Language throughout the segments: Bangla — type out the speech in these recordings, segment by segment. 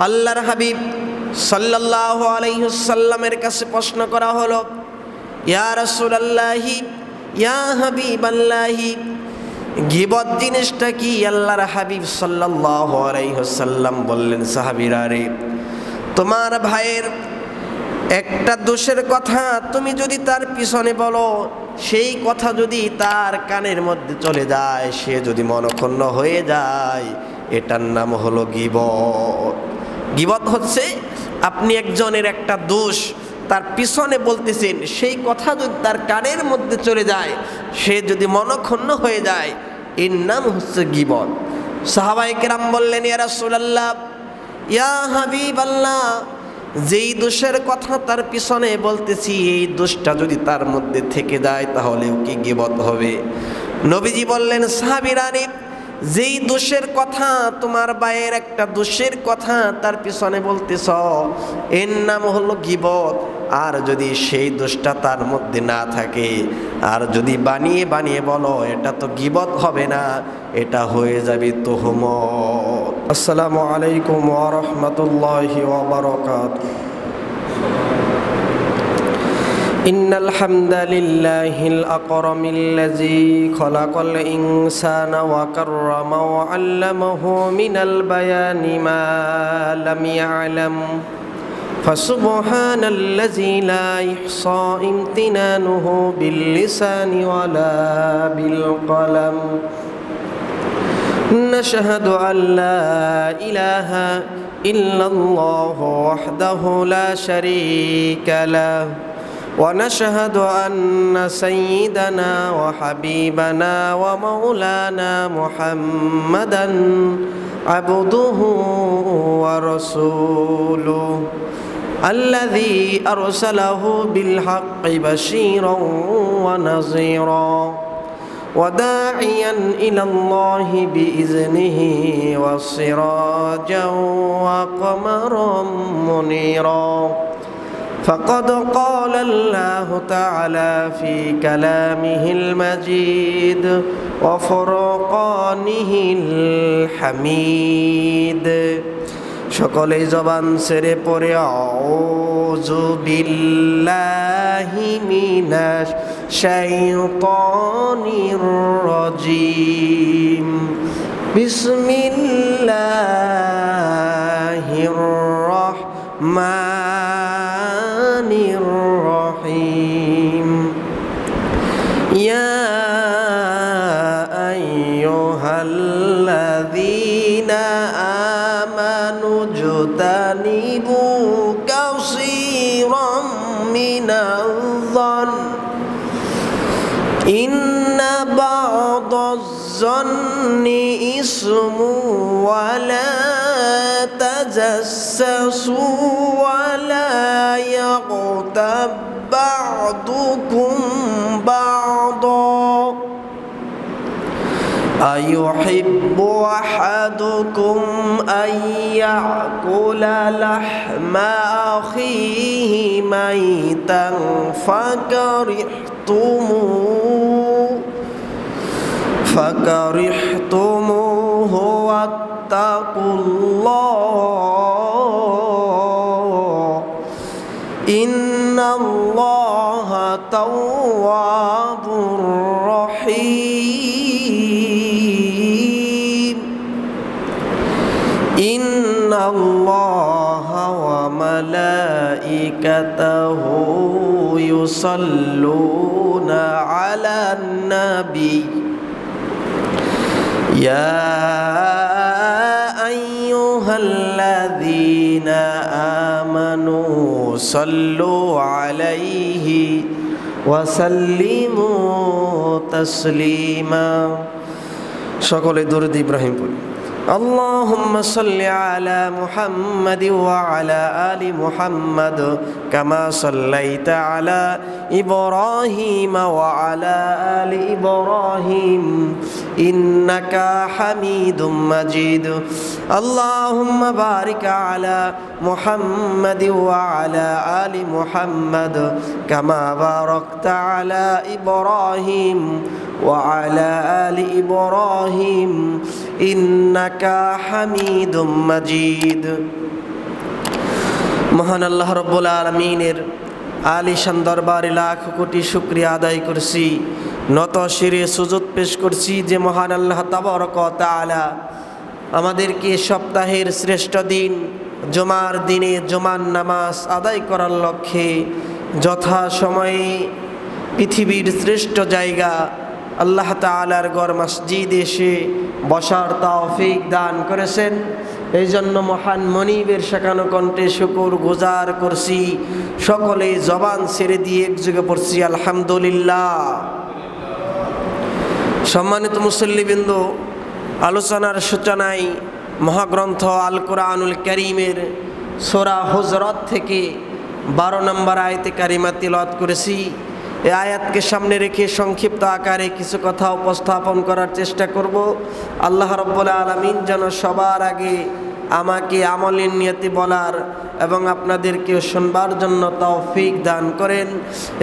আল্লাহর হাবিব সাল্লাল্লাহু আলাইহি ওয়াসাল্লামের কাছে প্রশ্ন করা হলো, ইয়া রাসূলুল্লাহি, ইয়া হাবিবাল্লাহি, গীবত জিনিসটা কি? আল্লাহর হাবিব সাল্লাল্লাহু আলাইহি ওয়াসাল্লাম বললেন, সাহাবীরা রে, তোমার ভাইয়ের একটা দোষের কথা তুমি যদি তার পিছনে বলো, সেই কথা যদি তার কানের মধ্যে চলে যায়, সে যদি মনক্ষুণ্ণ হয়ে যায়, এটার নাম হলো গীবত। গীবত হচ্ছে আপনি একজনের একটা দোষ তার পিছনে বলতেছেন, সেই কথা যদি তার কানের মধ্যে চলে যায়, সে যদি মনক্ষুণ্ণ হয়ে যায়, এর নাম হচ্ছে গীবত। সাহাবায়ে কেরাম বললেন, ইয়া রাসূলুল্লাহ, ইয়া হাবিবাল্লাহ, যেই দোষের কথা তার পিছনে বলতেছি, এই দোষটা যদি তার মধ্যে থেকে যায়, তাহলেও কি গীবত হবে? নবীজি বললেন, সাহাবীরা রে, যেই দোষের কথা, তোমার ভাইয়ের একটা দোষের কথা তার পিছনে বলতেছ, এর নাম হলো গীবত। আর যদি সেই দোষটা তার মধ্যে না থাকে, আর যদি বানিয়ে বানিয়ে বলো, এটা তো গীবত হবে না, এটা হয়ে যাবে তুহমত। আসসালামু আলাইকুম ওয়া রাহমাতুল্লাহি ওয়া বারাকাতুহু। ইন্নাল হামদালিল্লাহিল আকরামিল্লাযী খালাকাল ইনসানা ওয়া কাররামা ওয়া আল্লামাহু মিনাল বায়ানি মা লাম ইয়ালাম ফাসুবহানাল্লাযী লা ইহসা ইমতিনানুহু বিল লিসানি ওয়া লা বিল কলম। নাশহাদু আল লা ইলাহা ইল্লাল্লাহু ওয়াহদাহু লা শারীকা লাহু ونشهد أن سيدنا وحبيبنا ومولانا محمدا عبده ورسوله الذي أرسله بالحق بشيرا ونذيرا وداعيا إلى الله بإذنه وسراجا وقمرا منيرا. فقد قال الله تعالى في كلامه المجيد وفرقانه الحميد. সকলে জবান ছেড়ে পড়ে আউযু বিল্লাহি মিনাশ শাইতানির রাজীম। বিসমিল্লাহির রাহমানির রহিম। ইয়া আইয়ুহাল্লাযীনা আমানু জতানিবু কাসীরাম মিনায-যন্ন ইন্না বা'দায-যন্নি ইসমু ওয়া লা তাজাসসু ওয়া লা ইয়াগতাব বা'দুকুম বা'দা আইয়ুহিব্বু আহাদুকুম আইয়াকুলা লাহমা আখিহি মাইতান ফাকারিহতুমুহু ওয়াত্তাকুল্লাহ ইন্নাল্লাহা তাওয়াবুর রহিম। ইন্নাল্লাহা ওয়া মালাইকাতাহু ইউসাল্লুনা আলান নাবী ইয়া আইয়ুহাল্লাযীনা আমানু সাল্লু আলাইহি ওয়া সাল্লিমু তাসলিমা। সকলে দরুদ ইব্রাহিম পড়ি। اللهم صل على محمد وعلى آل محمد كما صليت على إبراهيم وعلى آل إبراهيم إنك حميد مجيد. اللهم بارك على محمد وعلى آل محمد كما باركت على إبراهيم وعلى آل إبراهيم إنك حميد مجيد. মহান আল্লাহ রব্বুল আলামিনের আলিশান দরবারে লাখ কোটি শুকরিয়া আদায় করছি, নত শিরে সুজুদ পেশ করছি যে মহান আল্লাহ তাবারক ওয়া তাআলা আমাদেরকে সপ্তাহের শ্রেষ্ঠ দিন জুমার দিনে জুমার নামাজ আদায় করার লক্ষ্যে যথাসময়ে পৃথিবীর শ্রেষ্ঠ জায়গা আল্লাহ তাআলার ঘর মসজিদ এসে বসার তৌফিক দান করেছেন। এই জন্য মহান মনিবের শেখানো কণ্ঠে শুকর গুজার করছি। সকলে জবান ছেড়ে দিয়ে একযোগে পড়ছি আলহামদুলিল্লাহ। সম্মানিত মুসল্লিবৃন্দ, আলোচনার সূচনায় মহাগ্রন্থ আল কোরআনুল কারীমের সূরা হুজরাত থেকে 12 নম্বর আয়াতে কারিমা তিলাওয়াত করেছি। এই আয়াতকে সামনে রেখে সংক্ষিপ্ত আকারে কিছু কথা উপস্থাপন করার চেষ্টা করব। আল্লাহ রাব্বুল আলামিন যেন সবার আগে আমাকে আমলের নিয়তে বলার এবং আপনাদেরকেও শুনবার জন্য তৌফিক দান করেন।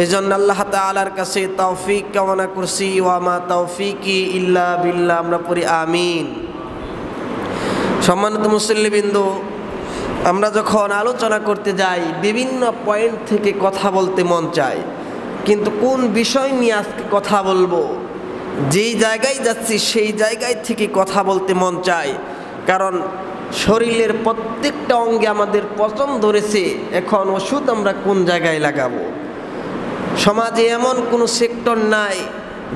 এই জন্য আল্লাহ তাআলার কাছে তৌফিক কামনা করছি। ওয়া মা তৌফিকি ইল্লা বিল্লাহ, আমরা পড়ি আমিন। সম্মানিত মুসল্লিবৃন্দ, আমরা যখন আলোচনা করতে যাই বিভিন্ন পয়েন্ট থেকে কথা বলতে মন চায়, কিন্তু কোন বিষয় নিয়ে আজকে কথা বলবো, যেই জায়গায় যাচ্ছি সেই জায়গায় থেকে কথা বলতে মন চায়। কারণ শরীরের প্রত্যেকটা অঙ্গে আমাদের পছন্দ ধরেছে, এখন ওষুধ আমরা কোন জায়গায় লাগাবো। সমাজে এমন কোনো সেক্টর নাই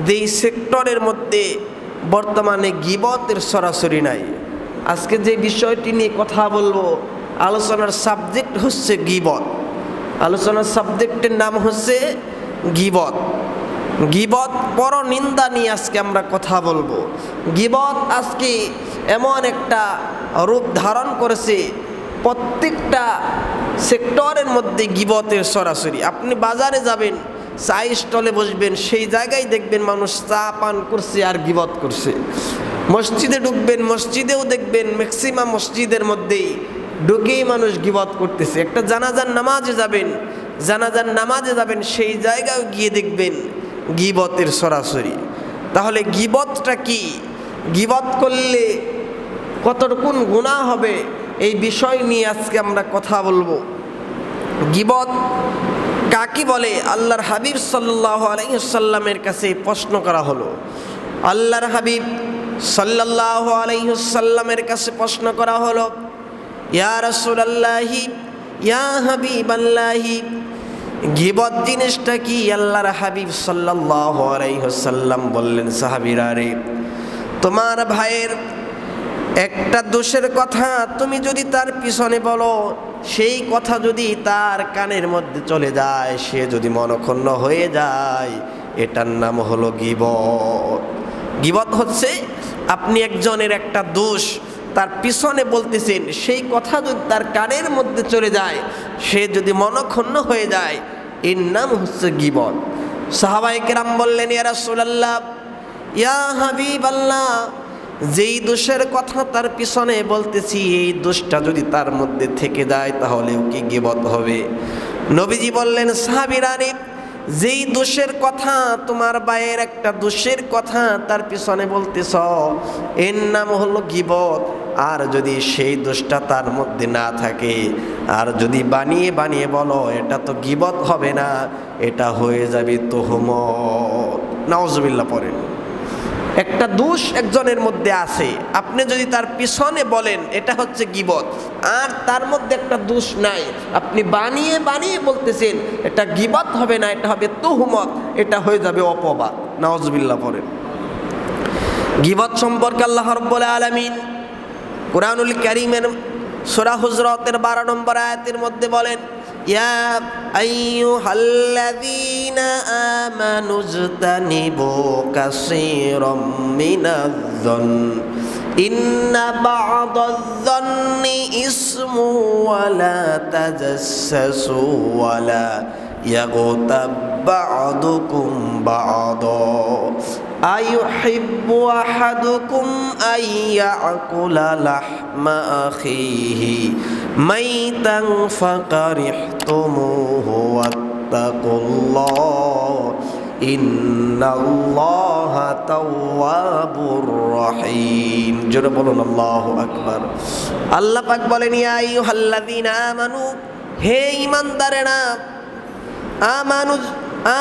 যেই সেক্টরের মধ্যে বর্তমানে গীবতের সরাসরি নাই। আজকে যে বিষয়টি নিয়ে কথা বলবো, আলোচনার সাবজেক্ট হচ্ছে গীবত। আলোচনার সাবজেক্টের নাম হচ্ছে গীবত। গীবত পরনিন্দা নিয়ে আজকে আমরা কথা বলবো। গীবত আজকে এমন একটা রূপ ধারণ করেছে, প্রত্যেকটা সেক্টরের মধ্যে গীবতের সরাসরি। আপনি বাজারে যাবেন, চা স্টলে বসবেন, সেই জায়গায় দেখবেন মানুষ চা পান করছে আর গীবত করছে। মসজিদে ঢুকবেন, মসজিদেও দেখবেন ম্যাক্সিমাম মসজিদের মধ্যেই ঢুকেই মানুষ গীবত করতেছে। একটা জানাজার নামাজে যাবেন সেই জায়গায় গিয়ে দেখবেন গীবতের সরাসরি। তাহলে গীবতটা কি, গীবত করলে কতটুকু গুনাহ হবে, এই বিষয় নিয়ে আজকে আমরা কথা বলবো। গীবত কাকে বলে? আল্লাহর হাবিব সাল্লাল্লাহু আলাইহি ওয়াসাল্লামের কাছে প্রশ্ন করা হলো। আল্লাহর হাবিব সাল্লাল্লাহু আলাইহি ওয়াসাল্লামের কাছে প্রশ্ন করা হলো, ইয়া রাসূলুল্লাহি, ইয়া হাবিবাল্লাহি, গীবত জিনিসটা কি? আল্লাহর হাবিব সাল্লাল্লাহু আলাইহি ওয়াসাল্লাম বললেন, সাহাবীরা রে, তোমার ভাইয়ের একটা দোষের কথা তুমি যদি তার পিছনে বলো, সেই কথা যদি তার কানের মধ্যে চলে যায়, সে যদি মনক্ষুণ্ণ হয়ে যায়, এটার নাম হলো গীবত। গীবত হচ্ছে আপনি একজনের একটা দোষ তার পিছনে বলতেছেন, সেই কথা যদি তার কানের মধ্যে চলে যায়, সে যদি মনক্ষুণ্ণ হয়ে যায়, এর নাম হচ্ছে গীবত। সাহাবায়ে কেরাম বললেন, ইয়া রাসূলুল্লাহ, ইয়া হাবিবাল্লাহ, যেই দোষের কথা তার পিছনে বলতেছি, এই দোষটা যদি তার মধ্যে থেকে যায় তাহলেও কি গীবত হবে? নবীজি বললেন, সাহাবীরা রে, যেই দোষের কথা, তোমার ভাইয়ের একটা দোষের কথা তার পিছনে বলতেছ, এর নাম হলো গীবত। আর যদি সেই দোষটা তার মধ্যে না থাকে, আর যদি বানিয়ে বানিয়ে বলো, এটা তো গীবত হবে না, এটা হয়ে যাবে তুহমত। নাউজুবিল্লাহ পড়েন। একটা দোষ একজনের মধ্যে আছে, আপনি যদি তার পিছনে বলেন এটা হচ্ছে গীবত, আর তার মধ্যে একটা দোষ নাই, আপনি বানিয়ে বানিয়ে বলতেছেন, এটা গীবত হবে না, এটা হবে তুহমত, এটা হয়ে যাবে অপবাদ। নাউজুবিল্লাহ পড়েন। গীবত সম্পর্কে আল্লাহ রাব্বুল আলামিন কুরআনুল কারীমের সূরা হুজরাতের 12 নম্বর আয়াতের মধ্যে বলেন, ইয়া আইয়ুহাল্লাযীনা আমানুজতানিবু কাসীরাম মিনায-যন্ন ইন্না বা'দায-যন্নি ইসমু ওয়া লা তাজাসসু ওয়া লা ইয়াগতাব বা'দুকুম বা'দা আইয়ুহিব্বু আহাদুকুম আইয়াকুলা লাহমা আখিহি মাইতান ফাকারিহতুমুহু ওয়াত্তাকুল্লাহ ইন্নাল্লাহা তাওয়াবুর রহিম। জোরে বলুন আল্লাহু আকবার। আল্লাহ পাক বলেন, ইয়া আইয়ুহাল্লাযীনা আমানু, হে ঈমানদারেরা,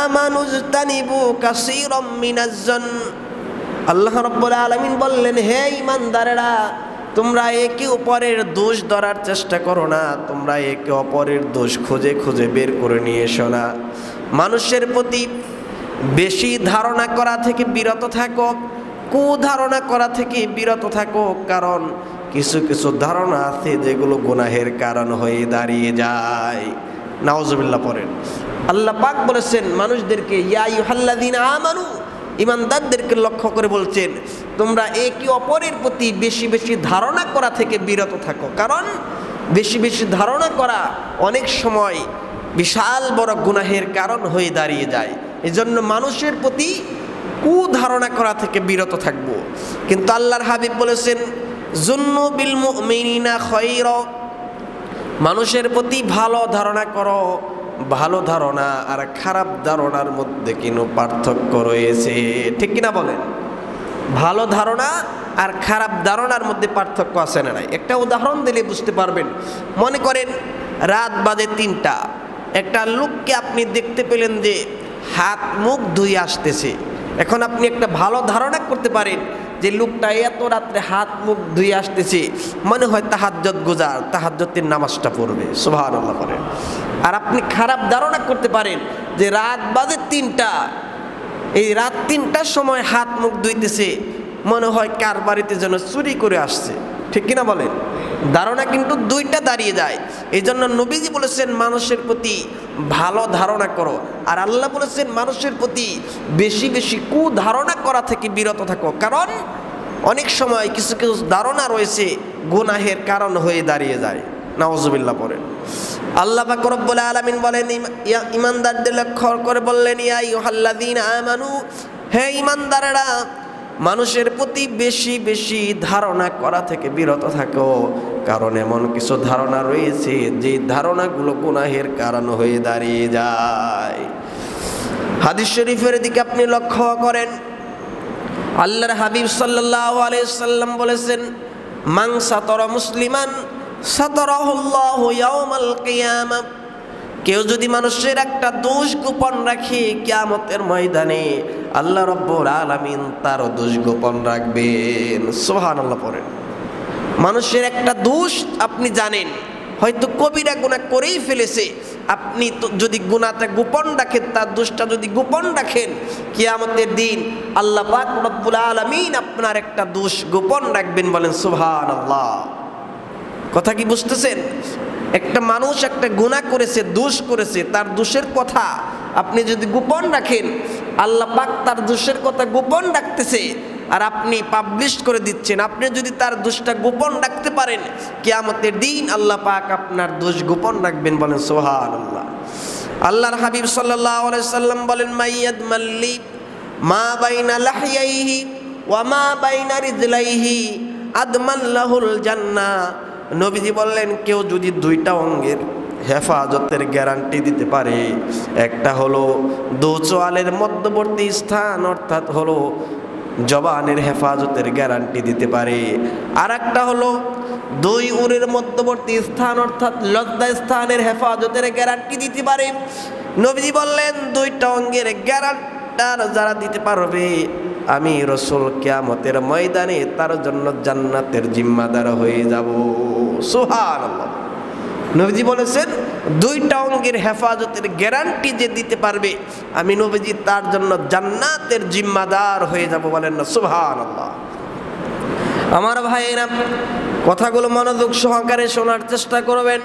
আমানুজতানিবু কাসীরাম মিনাজ-জান। আল্লাহ রাব্বুল আলামিন বললেন, হে ঈমানদারেরা, তোমরা একে অপরের দোষ ধরার চেষ্টা করো না, তোমরা একে অপরের দোষ খুঁজে খুঁজে বের করে নিয়ে এসো না। মানুষের প্রতি বেশি ধারণা করা থেকে বিরত থাকো, কুধারণা করা থেকে বিরত থাকো, কারণ কিছু কিছু ধারণা আছে যেগুলো গুনাহের কারণ হয়ে দাঁড়িয়ে যায়। নাউজুবিল্লাহ পড়েন। আল্লাহ পাক বলেছেন মানুষদেরকে, ইয়া আইয়ুহাল্লাযীনা আমানু, ঈমানদারদেরকে লক্ষ্য করে বলছেন, তোমরা একে অপরের প্রতি বেশি বেশি ধারণা করা থেকে বিরত থাকো, কারণ বেশি বেশি ধারণা করা অনেক সময় বিশাল বড় গুনাহের কারণ হয়ে দাঁড়িয়ে যায়। এজন্য মানুষের প্রতি কুধারণা করা থেকে বিরত থাকবো। কিন্তু আল্লাহর হাবিব বলেছেন, যুন্নু বিল মুমিনিনা খায়রা, মানুষের প্রতি ভালো ধারণা করো। ভালো ধারণা আর খারাপ ধারণার মধ্যে কোনো পার্থক্য রয়েছে, ঠিক কিনা বলেন? ভালো ধারণা আর খারাপ ধারণার মধ্যে পার্থক্য আছে না নাই? একটা উদাহরণ দিলে বুঝতে পারবেন। মনে করেন রাত বাজে ৩টা, একটা লোককে আপনি দেখতে পেলেন যে হাত মুখ ধুয়ে আসতেছে। এখন আপনি একটা ভালো ধারণা করতে পারেন যে লোকটা এত রাত্রে হাত মুখ ধুয়ে আসতেছে, মনে হয় তাহাজ্জুদ গুজার, তাহাজ্জুদের নামাজটা পড়বে, সুবহানাল্লাহ পড়ে। আর আপনি খারাপ ধারণা করতে পারেন যে রাত বাজে ৩টা, এই রাত ৩টার সময় হাত মুখ ধুইতেছে, মনে হয় কার বাড়িতে যেন চুরি করে আসছে, ঠিক কিনা বলেন? ধারণা কিন্তু দুইটা দাঁড়িয়ে যায়। এই জন্য নবীজি বলেছেন মানুষের প্রতি ভালো ধারণা করো, আর আল্লাহ বলেছেন মানুষের প্রতি বেশি বেশি কুধারণা করা থেকে বিরত থাকো, কারণ অনেক সময় কিছু কিছু ধারণা রয়েছে গুনাহের কারণ হয়ে দাঁড়িয়ে যায়। নাউজুবিল্লাহ পড়েন। আল্লাহ পাক রব্বুল আলামিন বলেন, ঈমানদারদের লক্ষ্য করে বললেন, ইয়া আইয়ুহাল্লাযীনা আমানু, হে ঈমানদারেরা, মানুষের প্রতি বেশি বেশি ধারণা করা থেকে বিরত থাকো, কারণ এমন কিছু ধারণা রয়েছে যে ধারণাগুলো গুনাহের কারণ হয়ে দাঁড়িয়ে যায়। হাদিস শরীফের দিকে আপনি লক্ষ্য করেন, আল্লাহর হাবিব সাল্লাল্লাহু আলাইহি সাল্লাম বলেছেন, মান সাতারা মুসলিমান সাতারাহুল্লাহু ইয়াউমাল কিয়ামা, কেউ যদি মানুষের একটা দোষ গোপন রাখে, কিয়ামতের ময়দানে আল্লাহ রাব্বুল আলামিন তার দোষ গোপন রাখবেন। সুবহানাল্লাহ পড়েন। মানুষের একটা দোষ আপনি জানেন, হয়তো কবিরা গুনাহ করেই ফেলেছে, আপনি তো যদি গুনাহটা গোপন রাখেন, তার দোষটা যদি গোপন রাখেন, কিয়ামতের দিন আল্লাহ পাক রব্বুল আলামিন আপনার একটা দোষ গোপন রাখবেন। বলেন সুবহানাল্লাহ। কথা কি বুঝতেছেন? একটা মানুষ একটা গুনাহ করেছে, দোষ করেছে, তার দোষের কথা আপনি যদি গোপন রাখেন, আল্লাহ পাক তার দোষের কথা গোপন রাখতেছে, আর আপনি পাবলিশ করে দিচ্ছেন। আপনি যদি তার দোষটা গোপন রাখতে পারেন, কিয়ামতের দিন আল্লাহ পাক আপনার দোষ গোপন রাখবেন। বলেন সুবহানাল্লাহ। আল্লাহর হাবিব সাল্লাল্লাহু আলাইহি সাল্লাম বলেন, মাইয়াদ মাল্লি মা বাইনা লাহইহি ওয়া মা বাইনা রিজলাইহি আদমাল্লাহুল জান্নাহ। নবীজি বললেন, কেউ যদি দুইটা অঙ্গের হেফাজতের গ্যারান্টি দিতে পারে, একটা হলো দোচোয়ালের মধ্যবর্তী স্থান, অর্থাৎ হলো জবানের হেফাজতের গ্যারান্টি দিতে পারে, আর একটা হলো দুই উরের মধ্যবর্তী স্থান, অর্থাৎ লজ্জা স্থানের হেফাজতের গ্যারান্টি দিতে পারে। নবীজি বললেন, দুইটা অঙ্গের গ্যারান্টার যারা দিতে পারবে, আমি রাসূল কিয়ামতের ময়দানে তার জন্য জান্নাতের জিম্মাদার হয়ে যাব। সুবহানাল্লাহ। নবীজি বলেছেন, দুইটা অঙ্গের হেফাজতের গ্যারান্টি যে দিতে পারবে, আমি নবীজি তার জন্য জান্নাতের জিম্মাদার হয়ে যাব। বলেন না সুবহানাল্লাহ। আমার ভাইয়েরা, কথাগুলো মনোযোগ সহকারে শোনার চেষ্টা করবেন।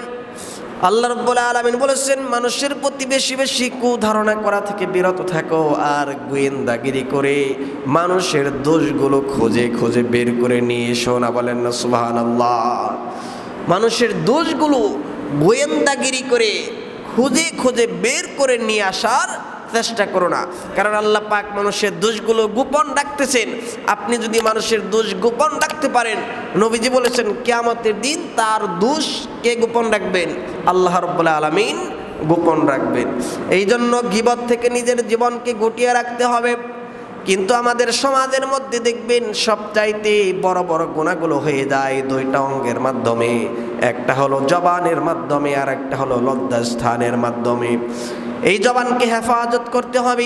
আল্লাহ রাব্বুল আলামিন বলেছেন, মানুষের প্রতি বেশি বেশি কুধারণা করা থেকে বিরত থাকো, আর গোয়েন্দাগিরি করে মানুষের দোষগুলো খুঁজে খুঁজে বের করে নিয়ে এসো না। বলেন না সুবহানাল্লাহ। মানুষের দোষগুলো গোয়েন্দাগিরি করে খুঁজে খুঁজে বের করে নিয়ে আসার চেষ্টা করো না, কারণ আল্লাহ পাক মানুষের দোষগুলো গোপন রাখতেছেন। আপনি যদি মানুষের দোষ গোপন রাখতে পারেন, নবীজি বলেছেন কিয়ামতের দিন তার দোষ কে গোপন রাখবেন? আল্লাহ রাব্বুল আলামিন গোপন রাখবেন। এই জন্য গীবত থেকে নিজের জীবনকে গুটিয়ে রাখতে হবে। কিন্তু আমাদের সমাজের মধ্যে দেখবেন সবচাইতে বড় বড় গুনাহগুলো হয়ে যায় দুইটা অঙ্গের মাধ্যমে। একটা হলো জবানের মাধ্যমে, আর একটা হলো লজ্জাস্থানের মাধ্যমে। এই জবানকে হেফাজত করতে হবে,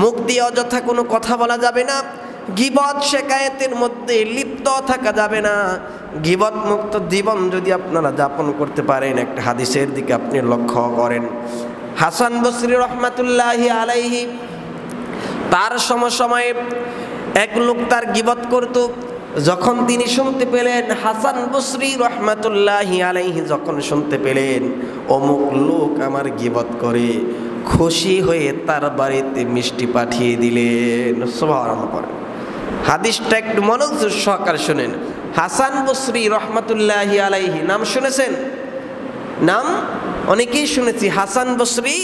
মুখ দিয়ে অযথা কোনো কথা বলা যাবে না, গীবত শিকায়েতের মধ্যে লিপ্ত থাকা যাবে না। গীবত মুক্ত জীবন যদি আপনারা যাপন করতে পারেন, একটা হাদিসের দিকে আপনি লক্ষ্য করেন। হাসান বসরি রহমাতুল্লাহি আলাইহি তার সময়ে এক লোক তার গীবত করত। যখন তিনি শুনতে পেলেন, হাসান বসরি রহমাতুল্লাহি আলাইহি যখন শুনতে পেলেন অমুক লোক আমার গীবত করে, খুশি হয়ে তার বাড়িতে মিষ্টি পাঠিয়ে দিলেন। সুবহানাল্লাহ। হাদিসটা একটু মনোযোগ সহকারে শুনেন। হাসান বসরি রহমাতুল্লাহি আলাইহি নাম শুনেছেন? নাম অনেকেই শুনেছি। হাসান বসরি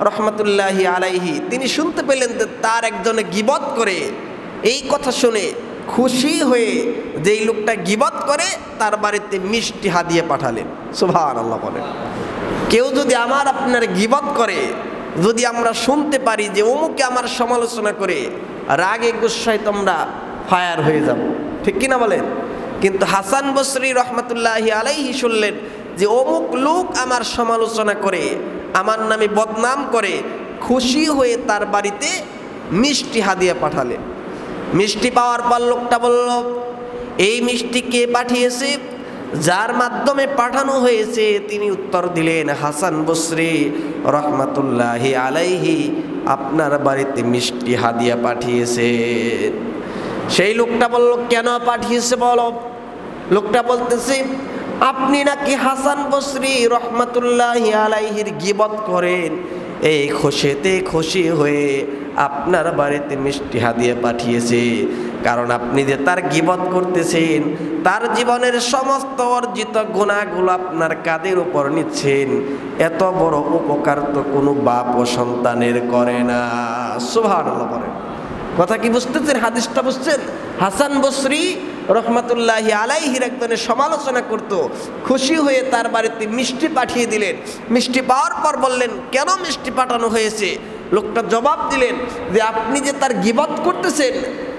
রহমাতুল্লাহি আলাইহি তিনি শুনতে পেলেন যে তার একজনে গীবত করে। এই কথা শুনে খুশি হয়ে যেই লোকটা গীবত করে তার বাড়িতে মিষ্টি হাদিয়া পাঠালেন। সুবহানাল্লাহ বলেন। কেউ যদি আমার আপনার গীবত করে, যদি আমরা শুনতে পারি যে অমুকে আমার সমালোচনা করে, রাগে গুসায় তোমরা ফায়ার হয়ে যাব, ঠিক কিনা বলেন? কিন্তু হাসান বসরি রহমাতুল্লাহি আলাইহি শুনলেন যে অমুক লোক আমার সমালোচনা করে, আমার নামে বদনাম করে, খুশি হয়ে তার বাড়িতে মিষ্টি হাদিয়া পাঠালেন। মিষ্টি পাওয়ার পর লোকটা বলল, এই মিষ্টি কে পাঠিয়েছে? যার মাধ্যমে পাঠানো হয়েছে তিনি উত্তর দিলেন, হাসান বসরি রহমাতুল্লাহি আলাইহি আপনার বাড়িতে মিষ্টি হাদিয়া পাঠিয়েছে। সেই লোকটা বলল, কেন পাঠিয়েছে বলো? লোকটা বলতেছে, আপনি নাকি হাসান বসরি রহমাতুল্লাহি আলাইহির গীবত করেন, এই খুশিতে খুশি হয়ে আপনার বাড়িতে মিষ্টি হাদিয়া পাঠিয়েছে। কারণ আপনি যে তার গীবত করতেছেন, তার জীবনের সমস্ত অর্জিত গুনাহগুলো আপনার কাঁধের উপর নিচ্ছেন। এত বড় উপকার তো কোনো বাপ ও সন্তানের করে না। সুবহানাল্লাহ বলেন। কথা কি বুঝতেছেন? হাদিসটা বুঝছেন? হাসান বসরি রহমাতুল্লাহি আলাইহির একজনের সমালোচনা করত, খুশি হয়ে তার বাড়িতে মিষ্টি পাঠিয়ে দিলেন। মিষ্টি পাওয়ার পর বললেন, কেন মিষ্টি পাঠানো হয়েছে? লোকটা জবাব দিলেন যে আপনি যে তার গীবত করতেছেন,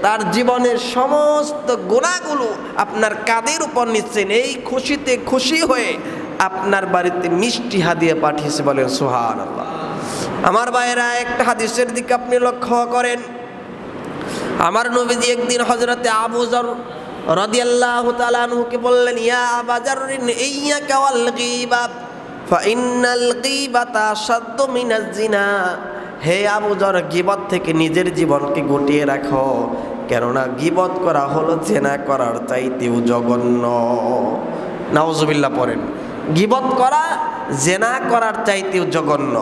তার জীবনের সমস্ত গুনাহগুলো আপনার কাঁধের উপর নিচ্ছেন, এই খুশিতে খুশি হয়ে আপনার বাড়িতে মিষ্টি হাদিয়া পাঠিয়েছে। বলেন সুবহানাল্লাহ। আমার ভাইয়েরা, একটা হাদিসের দিকে আপনি লক্ষ্য করেন। আমার নবীজি একদিন হযরতে আবু যর রাদিয়াল্লাহু তাআলা আনহুকে বললেন, ইয়া আবা যররিন ইয়্যাকা ওয়াল গীবা ফাইন্নাল গীবাতা আশাদ্দু মিনাজ জিনা। হে আবু যর, গীবত থেকে নিজের জীবনকে গুটিয়ে রাখো, কেননা গীবত করা হলো জেনা করার চাইতেও জঘন্য। নাউজুবিল্লাহ পড়েন। গীবত করা জেনা করার চাইতেও জঘন্য।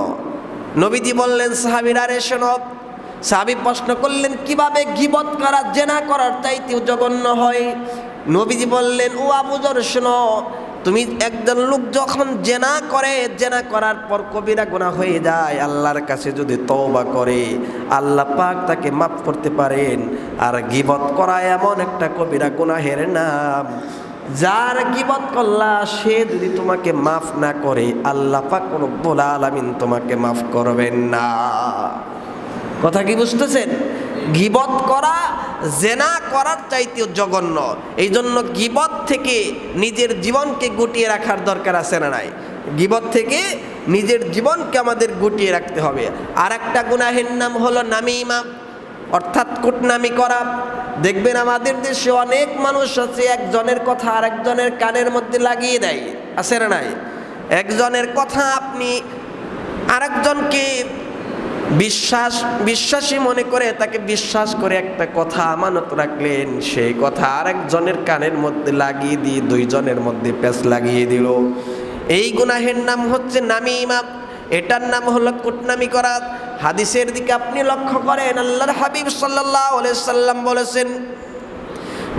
নবীজি বললেন, সাহাবীরা রে শোনো। সাহাবী প্রশ্ন করলেন, কিভাবে গীবত করা জেনা করার চাইতেও জঘন্য হয়? নবীজি বললেন, ও আবু যর শোনো, তুমি একজন লোক যখন জেনা করে, জেনা করার পর কবিরা গুনাহ হয়ে যায়, আল্লাহর কাছে যদি তওবা করে আল্লাহ পাক তাকে মাফ করতে পারেন। আর গীবত করা এমন একটা কবিরা গুনাহের নাম, যার গীবত করলা সে যদি তোমাকে মাফ না করে, আল্লাহ পাক রব্বুল আলামিন তোমাকে মাফ করবেন না। কথা কি বুঝতেছেন? গীবত করা জেনা করার চাইতেও জঘন্য। এই জন্য গীবত থেকে নিজের জীবনকে গুটিয়ে রাখার দরকার আছে না নাই? গীবত থেকে নিজের জীবনকে আমাদের গুটিয়ে রাখতে হবে। আর একটা গুনাহের নাম হলো নামিমা, অর্থাৎ কুটনামি করা। দেখবেন আমাদের দেশে অনেক মানুষ আছে, একজনের কথা আরেকজনের কানের মধ্যে লাগিয়ে দেয়, আছে না নাই? একজনের কথা আপনি আরেকজনকে বিশ্বাসী মনে করে তাকে বিশ্বাস করে একটা কথা আমানত রাখলেন, সেই কথা আরেকজনের কানের মধ্যে লাগিয়ে দিয়ে দুইজনের মধ্যে পেঁচ লাগিয়ে দিল। এই গুনাহের নাম হচ্ছে নামিমা, এটার নাম হলো কুটনামি করা। হাদিসের দিকে আপনি লক্ষ্য করেন, আল্লাহর হাবিব সাল্লাল্লাহু আলাইহি সাল্লাম বলেছেন,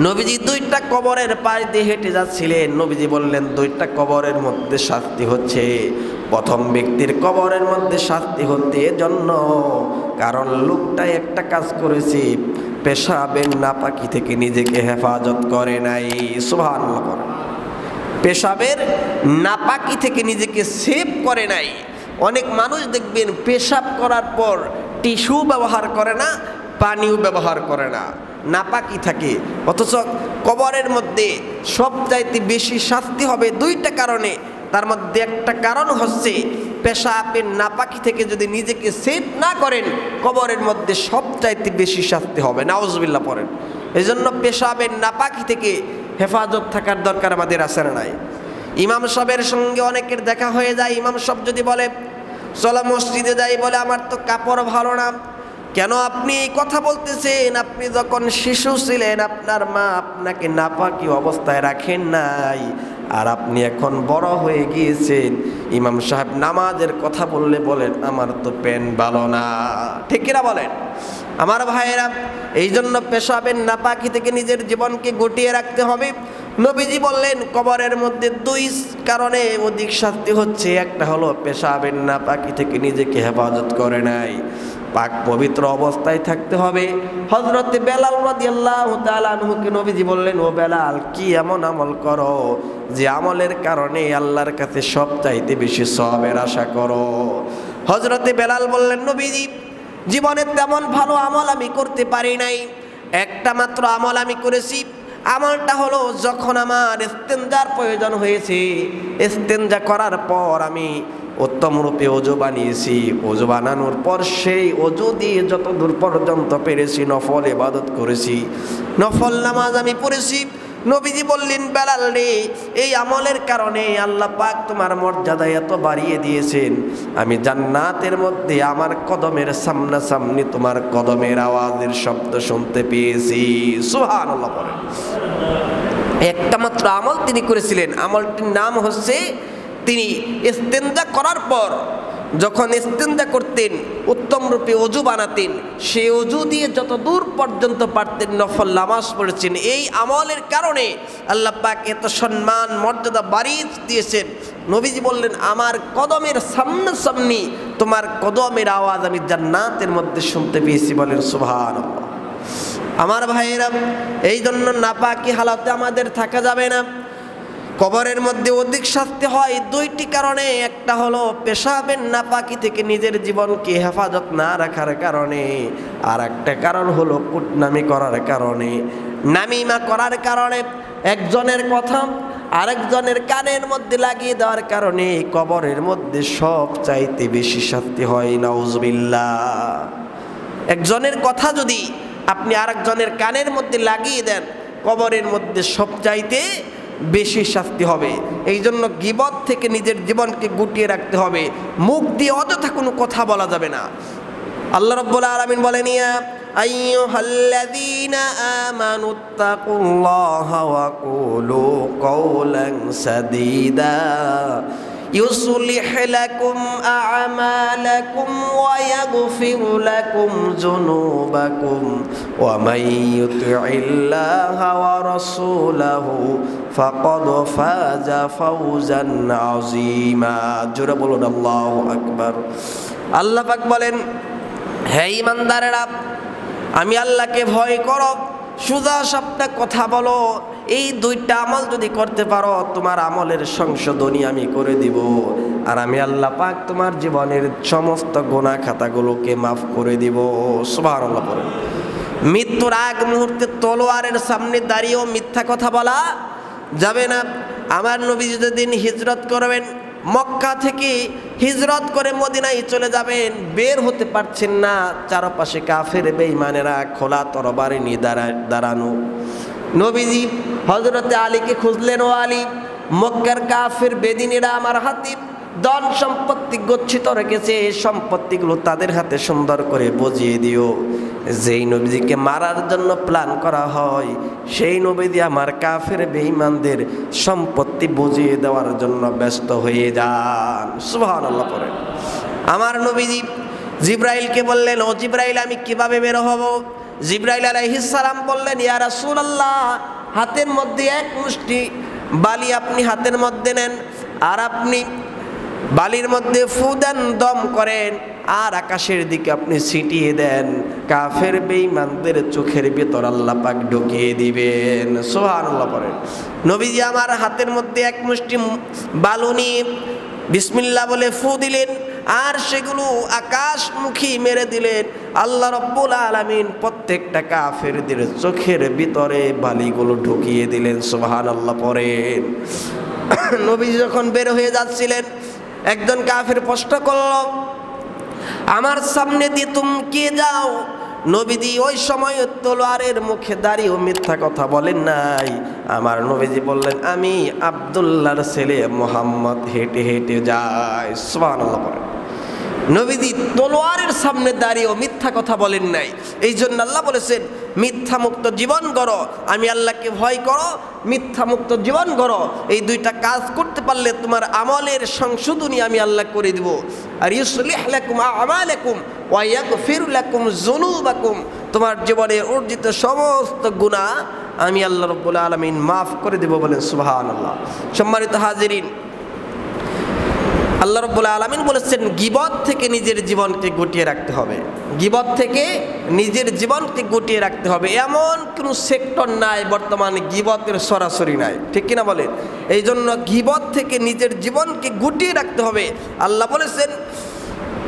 নবীজি দুইটা কবরের পাশ দিয়ে হেঁটে যাচ্ছিলেন। নবীজি বললেন, দুইটা কবরের মধ্যে শাস্তি হচ্ছে। প্রথম ব্যক্তির কবরের মধ্যে শাস্তি হচ্ছে এজন্য, কারণ লোকটা একটা কাজ করেছে, পেশাবের নাপাকি থেকে নিজেকে হেফাজত করে নাই। সুবহানাল্লাহ। পেশাবের নাপাকি থেকে নিজেকে সেভ করে নাই। অনেক মানুষ দেখবেন পেশাব করার পর টিস্যু ব্যবহার করে না, পানিও ব্যবহার করে না, নাপাকি থাকে। অথচ কবরের মধ্যে সবচাইতে বেশি শাস্তি হবে দুইটা কারণে। তার মধ্যে একটা কারণ হচ্ছে পেশাবের নাপাকি থেকে যদি নিজেকে সেভ না করেন, কবরের মধ্যে সবচাইতে বেশি শাস্তি হবে। নাউজুবিল্লাহ পড়েন। এই জন্য পেশাবের নাপাকি থেকে হেফাজত থাকার দরকার আমাদের আছে না নাই? ইমাম সাহেবের সঙ্গে অনেকের দেখা হয়ে যায়। ইমাম সাহেব যদি বলে চলো মসজিদে যাই, বলে আমার তো কাপড় ভালো না। কেন আপনি এই কথা বলতেছেন? আপনি যখন শিশু ছিলেন আপনার মা আপনাকে নাপাকি অবস্থায় রাখেন নাই, আর আপনি এখন বড় হয়ে গিয়েছেন। ইমাম সাহেব নামাজের কথা বললে বলেন আমার তো প্যান্ট ভালো না। ঠিক কিনা বলেন আমার ভাইয়েরা? এই জন্য পেশাবের নাপাকি থেকে নিজের জীবনকে গুটিয়ে রাখতে হবে। নবীজি বললেন কবরের মধ্যে দুই কারণে অধিক শাস্তি হচ্ছে। একটা হলো পেশাবের নাপাকি থেকে নিজেকে হেফাজত করে নাই, পাক পবিত্র অবস্থায় থাকতে হবে। হযরত বেলাল রাদিয়াল্লাহু তাআলা আনহুকে নবীজি বললেন, ও বেলাল, কি এমন আমল করো যে আমলের কারণে আল্লাহর কাছে সবচাইতে বেশি সওয়াবের আশা করো? হযরত বেলাল বললেন, নবীজি জীবনে তেমন ভালো আমল আমি করতে পারি নাই, একটা মাত্র আমল আমি করেছি। আমলটা হলো যখন আমার ইস্তেনজার প্রয়োজন হয়েছে, ইস্তেনজা করার পর আমি উত্তম রূপে ওযু বানিয়েছি। ওযু বানানোর পর সেই ওযু দিয়ে যত দূর পর্যন্ত পেরেছি নফল ইবাদত করেছি, নফল নামাজ আমি পড়েছি। নবীজি বললেন, বেলাল রে, এই আমলের কারণে আল্লাহ পাক তোমার মর্যাদা এত বাড়িয়ে দিয়েছেন, আমি জান্নাতের মধ্যে আমার কদমের সামনাসামনি তোমার কদমের আওয়াজের শব্দ শুনতে পেয়েছি। সুবহানাল্লাহ বলেন। একটা মাত্র আমল তিনি করেছিলেন। আমলটির নাম হচ্ছে, তিনি ইস্তেনজা করার পর যখন ইস্তেনজা করতেন উত্তম রূপে ওযু বানাতেন, সেই ওযু দিয়ে যত দূর পর্যন্ত পারতেন নফল নামাজ পড়েছেন। এই আমলের কারণে আল্লাহ পাক এত সম্মান মর্যাদা বাড়িয়ে দিয়েছেন। নবীজি বললেন, আমার কদমের সামনাসামনি তোমার কদমের আওয়াজ আমি জান্নাতের মধ্যে শুনতে পেয়েছি। বলেন সুবহানাল্লাহ। আমার ভাইয়েরা, এই জন্য নাপাকি হালাতে আমাদের থাকা যাবে না। কবরের মধ্যে অধিক শাস্তি হয় দুইটি কারণে। একটা হলো পেশাবের নাপাকি থেকে নিজের জীবনকে হেফাজত না রাখার কারণে, আর একটা কারণ হলো কুটনামি করার কারণে, নামিমা করার কারণে। একজনের কথা আরেকজনের কানের মধ্যে লাগিয়ে দেওয়ার কারণে কবরের মধ্যে সব চাইতে বেশি শাস্তি হয়। নাউজুবিল্লাহ। একজনের কথা যদি আপনি আরেকজনের কানের মধ্যে লাগিয়ে দেন, কবরের মধ্যে সব চাইতে বেশি শাস্তি হবে। এই জন্য গীবত থেকে নিজের জীবনকে গুটিয়ে রাখতে হবে। মুখ দিয়ে অযথা কোনো কথা বলা যাবে না। আল্লাহ রাব্বুল আলামিন বলেন, ইয়া আইয়ুহাল্লাযীনা আমানুত্তাকুল্লাহা ওয়া কুলু কাওলান সাদীদা يصلح لكم أعمالكم ويغفر لكم ذنوبكم ومن يطع الله ورسوله فقد فاز فوزا عظيما জোরে বলুন আল্লাহু আকবার। আল্লাহ পাক বলেন, হে ঈমানদারেরা, আমি আল্লাহকে ভয় করো, সোজা সাপটা কথা বলো। এই দুইটা আমল যদি করতে পারো, তোমার আমলের সংশোধনী আমি করে দিব, আর আমি আল্লাহ পাক তোমার জীবনের সমস্ত গুনাহ খাতাগুলোকে মাফ করে দিব। সুবহানাল্লাহ বলেন। মৃত্যুর আগ মুহূর্তে তলোয়ারের সামনে দাঁড়িয়েও মিথ্যা কথা বলা যাবে না। আমার নবী যেদিন হিজরত করবেন, মক্কা থেকে হিজরত করে মদিনায় চলে যাবেন, বের হতে পারছেন না, চারপাশে কাফের বেঈমানেরা খোলা তরবারি নিয়ে দাঁড়ানো। নবীজি হযরতে আলীকে খুঁজলেন, ও আলী, মক্কার কাফের বেদিনীরা আমার হাতে ধন সম্পত্তি গচ্ছিত রেখেছে, এই সম্পত্তিগুলো তাদের হাতে সুন্দর করে বুঝিয়ে দিও। যেই নবীজিকে মারার জন্য প্ল্যান করা হয়, সেই নবীজি আমার কাফের বেঈমানদের সম্পত্তি বুঝিয়ে দেওয়ার জন্য ব্যস্ত হয়ে যান। সুবহানাল্লাহ পড়েন। আমার নবীজি জিবরাইলকে বললেন, ও জিবরাইল, আমি কিভাবে বের হব? জিবরাইল আলাইহিস সালাম বললেন, ইয়া রাসূলুল্লাহ, হাতের মধ্যে এক মুষ্টি বালি আপনি হাতের মধ্যে নেন, আর আপনি বালির মধ্যে ফু দেন, দম করেন, আর আকাশের দিকে আপনি ছিটিয়ে দেন, কাফের বেঈমানদের চোখের ভিতর আল্লাহ পাক ঢুকিয়ে দিবেন। সুবহানাল্লাহ পড়েন। নবীজি আমার হাতের মধ্যে এক মুষ্টি বালু নিয়ে বিসমিল্লাহ বলে ফু দিলেন, আর সেগুলো আকাশমুখী মেরে দিলেন। আল্লাহ রাব্বুল আলামিন প্রত্যেকটা কাফেরদের চোখের ভিতরে বালিগুলো ঢুকিয়ে দিলেন। সুবহানাল্লাহ পড়েন। নবী যখন বের হয়ে যাচ্ছিলেন, একজন কাফের প্রশ্ন করল, আমার সামনে দিয়ে তুমি কে যাও? নবীজি ওই সময় তলোয়ারের মুখে দাঁড়িয়ে মিথ্যা কথা বলেন নাই। আমার নবীজি বললেন, আমি আব্দুল্লাহর ছেলে মুহাম্মদ হেঁটে হেঁটে যাই। সুবহানাল্লাহ পড়েন। নবীজি তলোয়ারের সামনে দাঁড়িয়েও মিথ্যা কথা বলেন নাই। এই জন্য আল্লাহ বলেছেন, মিথ্যা মুক্ত জীবন গড়ো, আমি আল্লাহকে ভয় করো, মিথ্যা মুক্ত জীবন গড়ো। এই দুইটা কাজ করতে পারলে তোমার আমলের সংশোধনী আমি আল্লাহ করে দিব। আর ইউসলিহ লাকুম আমালাকুম ওয়া ইয়াগফির লাকুম যুনুবাকুম, তোমার জীবনের অর্জিত সমস্ত গুনাহ আমি আল্লাহ রাব্বুল আলামিন মাফ করে দেব। বলেন সুবহানাল্লাহ। সম্মানিত হাজিরিন, আল্লাহ রাব্বুল আলামিন বলেছেন গীবত থেকে নিজের জীবনকে গুটিয়ে রাখতে হবে। গীবত থেকে নিজের জীবনকে গুটিয়ে রাখতে হবে। এমন কোনো সেক্টর নাই বর্তমানে গীবতের সরাসরি নাই, ঠিক কিনা বলেন? এই জন্য গীবত থেকে নিজের জীবনকে গুটিয়ে রাখতে হবে। আল্লাহ বলেছেন,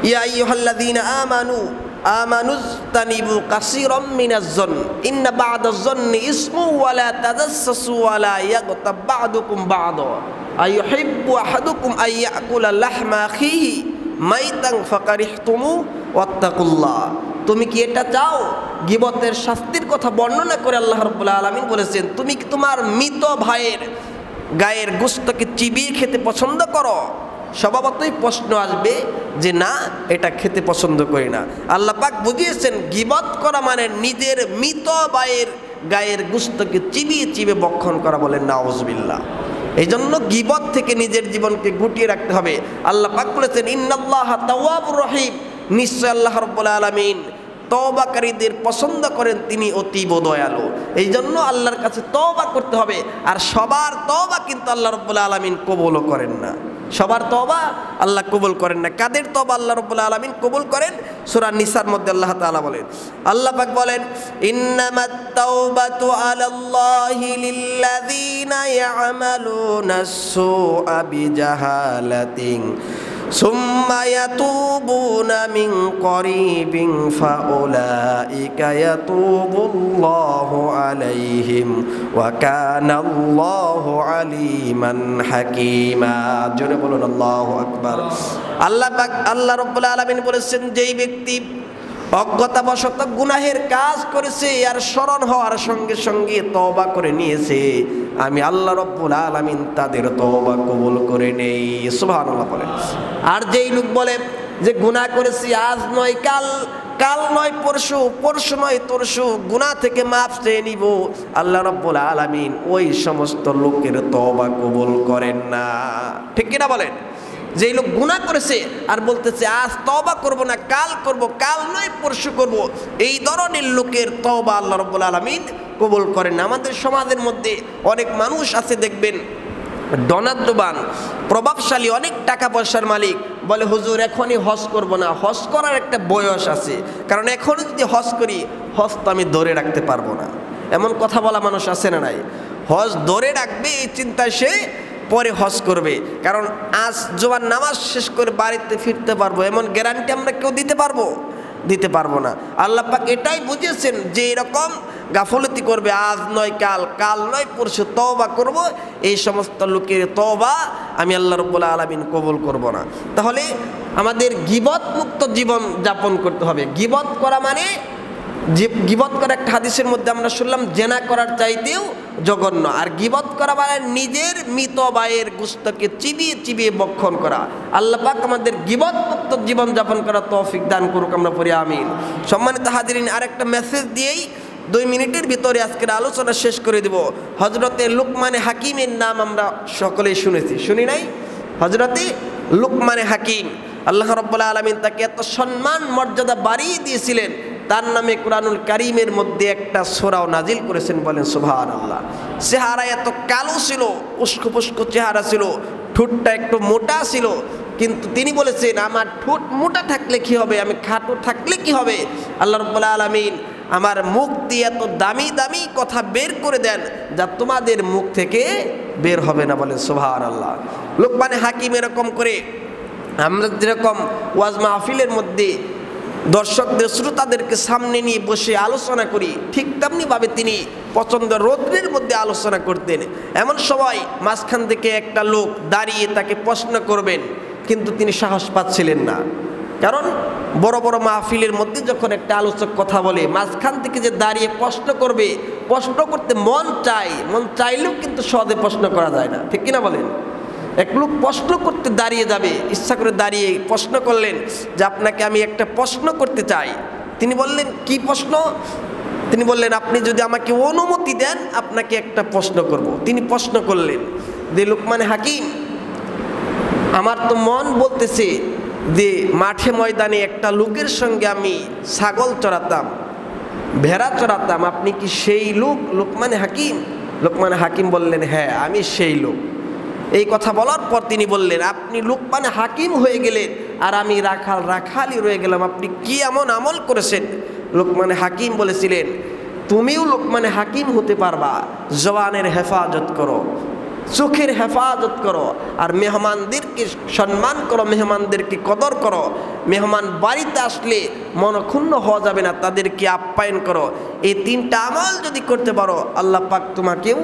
ইয়া আইয়ুহাল্লাযীনা আমানুজতানিবু কাসীরাম মিনাজ-যন্ন ইন্না বা'দাজ-যন্নি ইসমু ওয়া লা তাজাসসাসু ওয়া লা ইয়াগতাব বা'দুকুম বা'দা আইয়ুহিব্বু আহাদুকুম আইয়াকুলা লাহমা আখিহি মাইতান ফাকারিহতুমু ওয়াত্তাকুল্লাহ। তুমি কি এটা চাও? গীবতের শাস্তির কথা বর্ণনা করে আল্লাহ রাব্বুল আলামিন বলেছেন, তুমি কি তোমার মৃত ভাইয়ের গায়ের গোশতকে চিবিয়ে খেতে পছন্দ করো? স্বভাবতই প্রশ্ন আসবে যে না, এটা খেতে পছন্দ করি না। আল্লাহ পাক বুঝিয়েছেন গীবত করা মানে নিজের মৃত ভাইয়ের গায়ের গোশতকে চিবিয়ে চিবিয়ে ভক্ষণ করা। বলেন নাউজুবিল্লাহ। এই জন্য গীবত থেকে নিজের জীবনকে গুটিয়ে রাখতে হবে। আল্লাহ পাক বলেছেন, ইন্নাল্লাহা তাওয়াবুর রহিম, নিশ্চয় আল্লাহ রাব্বুল আলামিন তওবাকারীদের পছন্দ করেন, তিনি অতীব দয়ালু। এই জন্য আল্লাহর কাছে তওবা করতে হবে। আর সবার তওবা কিন্তু আল্লাহ রাব্বুল আলামিন কবুলও করেন না। সবার তওবা আল্লাহ কবুল করেন না। কাদের তওবা আল্লাহ রাব্বুল আলামিন কবুল করেন? সূরা নিসার মধ্যে আল্লাহ তাআলা বলেন, আল্লাহ পাক বলেন, ইন্নামাত তাওবাতু আলাল্লাহি লিল্লাযীনা ইয়ামালুনাস সুআ বিজাহালাতিন সুম্মা ইয়াতুবুনা মিন করিবিন ফাউলাইকা ইয়াতুবুল্লাহু আলাইহিম ওয়া কানাল্লাহু আলিমান হাকীমা। জোরে বলুন আল্লাহু আকবার। আল্লাহ রাব্বুল আলামিন বলেছেন, যেই ব্যক্তি অজ্ঞতাবশত গুনাহের কাজ করেছে আর স্মরণ হওয়ার সঙ্গে সঙ্গে তওবা করে নিয়েছে, আমি আল্লাহ রাব্বুল আলামিন তাদের তওবা কবুল করে নেই। সুবহানাল্লাহ বলেন। আর যেই লোক বলে যে গুনাহ করেছি আজ নয় কাল, কাল নয় পরশু, পরশু নয় তরশু, গুনাহ থেকে মাফ চেয়ে নিব, আল্লাহ রাব্বুল আলামিন ওই সমস্ত লোকের তওবা কবুল করেন না। ঠিক কিনা বলেন? যেই লোক গুনাহ করেছে আর বলতেছে আজ তওবা করব না, কাল করব, কাল নয় পরশু করব, এই ধরনের লোকের তওবা আল্লাহ রাব্বুল আলামিন কবুল করেন না। আমাদের সমাজের মধ্যে অনেক মানুষ আছে দেখবেন, ধনাঢ্যবান, প্রভাবশালী, অনেক টাকা পয়সার মালিক, বলে হুজুর এখনই হজ করব না। হজ করার একটা বয়স আছে, কারণ এখন যদি হজ করি হজ তো আমি ধরে রাখতে পারবো না। এমন কথা বলা মানুষ আছে না নাই? হজ ধরে রাখবে এই চিন্তায় সে পরে হজ করবে, কারণ আজ জুমার নামাজ শেষ করে বাড়িতে ফিরতে পারবো এমন গ্যারান্টি আমরা কেউ দিতে পারবো না। আল্লাহ পাক এটাই বুঝিয়েছেন যে এরকম গাফলতি করবে, আজ নয় কাল, কাল নয় পরশু তওবা করব, এই সমস্ত লোকের তওবা আমি আল্লাহ রাব্বুল আলামিন কবুল করব না। তাহলে আমাদের গীবত মুক্ত জীবন যাপন করতে হবে। গীবত করা মানে, গীবত করা একটা হাদিসের মধ্যে আমরা শুনলাম জেনা করার চাইতেও জঘন্য। আর গীবত করা মানে নিজের মৃত ভাইয়ের গোশতকে চিবিয়ে চিবিয়ে ভক্ষণ করা। আল্লাহ পাক আমাদের গীবত মুক্ত জীবন যাপন করার তৌফিক দান করুক, আমরা পড়ি আমিন। সম্মানিত হাজিরিন, আরেকটা মেসেজ দিয়েই 2 মিনিটের ভিতরে আজকের আলোচনা শেষ করে দেব। হযরতে লুকমানে হাকিমের নাম আমরা সকলেই শুনেছি, শুনি নাই? হযরতে লুকমানে হাকিম, আল্লাহ রাব্বুল আলামিন তাকে এত সম্মান মর্যাদা বাড়িয়ে দিয়েছিলেন, তার নামে কুরআনুল কারীমের মধ্যে একটা সূরাও নাজিল করেছেন। বলেন সুবহানাল্লাহ। চেহারা এত কালো ছিল, উস্কো পুস্কো চেহারা ছিল, ঠোঁটটা একটু মোটা ছিল, কিন্তু তিনি বলেছেন আমার ঠোঁট মোটা থাকলে কি হবে, আমি খাটো থাকলে কি হবে, আল্লাহ রাব্বুল আলামিন আমার মুখ দিয়ে এত দামি দামি কথা বের করে দেন যা তোমাদের মুখ থেকে বের হবে না। বলেন সুবহানাল্লাহ। লুকমানে হাকিম এরকম করে আমরা যেরকম ওয়াজ মাহফিলের মধ্যে দর্শকদের শ্রোতাদেরকে সামনে নিয়ে বসে আলোচনা করি, ঠিক তেমনিভাবে তিনি প্রচণ্ড রৌদ্রের মধ্যে আলোচনা করতেন। এমন সময় মাঝখান থেকে একটা লোক দাঁড়িয়ে তাকে প্রশ্ন করবেন, কিন্তু তিনি সাহস পাচ্ছিলেন না। কারণ বড় বড় মাহফিলের মধ্যে যখন একটা আলোচক কথা বলে, মাঝখান থেকে যে দাঁড়িয়ে প্রশ্ন করবে, প্রশ্ন করতে মন চাইলেও কিন্তু সহজে প্রশ্ন করা যায় না, ঠিক কিনা বলেন? এক লোক প্রশ্ন করতে দাঁড়িয়ে যাবে, ইচ্ছা করে দাঁড়িয়ে প্রশ্ন করলেন যে আপনাকে আমি একটা প্রশ্ন করতে চাই। তিনি বললেন কি প্রশ্ন? তিনি বললেন আপনি যদি আমাকে অনুমতি দেন আপনাকে একটা প্রশ্ন করব। তিনি প্রশ্ন করলেন যে লুকমান হাকিম, আমার তো মন বলতেছে যে মাঠে ময়দানে একটা লোকের সঙ্গে আমি ছাগল চড়াতাম, ভেড়া চড়াতাম, আপনি কি সেই লোক লুকমান হাকিম? লুকমান হাকিম বললেন হ্যাঁ আমি সেই লোক। এই কথা বলার পর তিনি বললেন আপনি লুকমান হাকিম হয়ে গেলেন আর আমি রাখালই রয়ে গেলাম, আপনি কি এমন আমল করেছেন? লুকমান হাকিম বলেছিলেন তুমিও লুকমান হাকিম হতে পারবা, জবানের হেফাজত করো, চোখের হেফাজত করো, আর মেহমানদেরকে সম্মান করো, মেহমানদেরকে কদর করো। মেহমান বাড়িতে আসলে মনক্ষুণ্ণ হওয়া যাবে না, তাদেরকে আপ্যায়ন করো। এই তিনটা আমল যদি করতে পারো আল্লাহ পাক তোমাকেও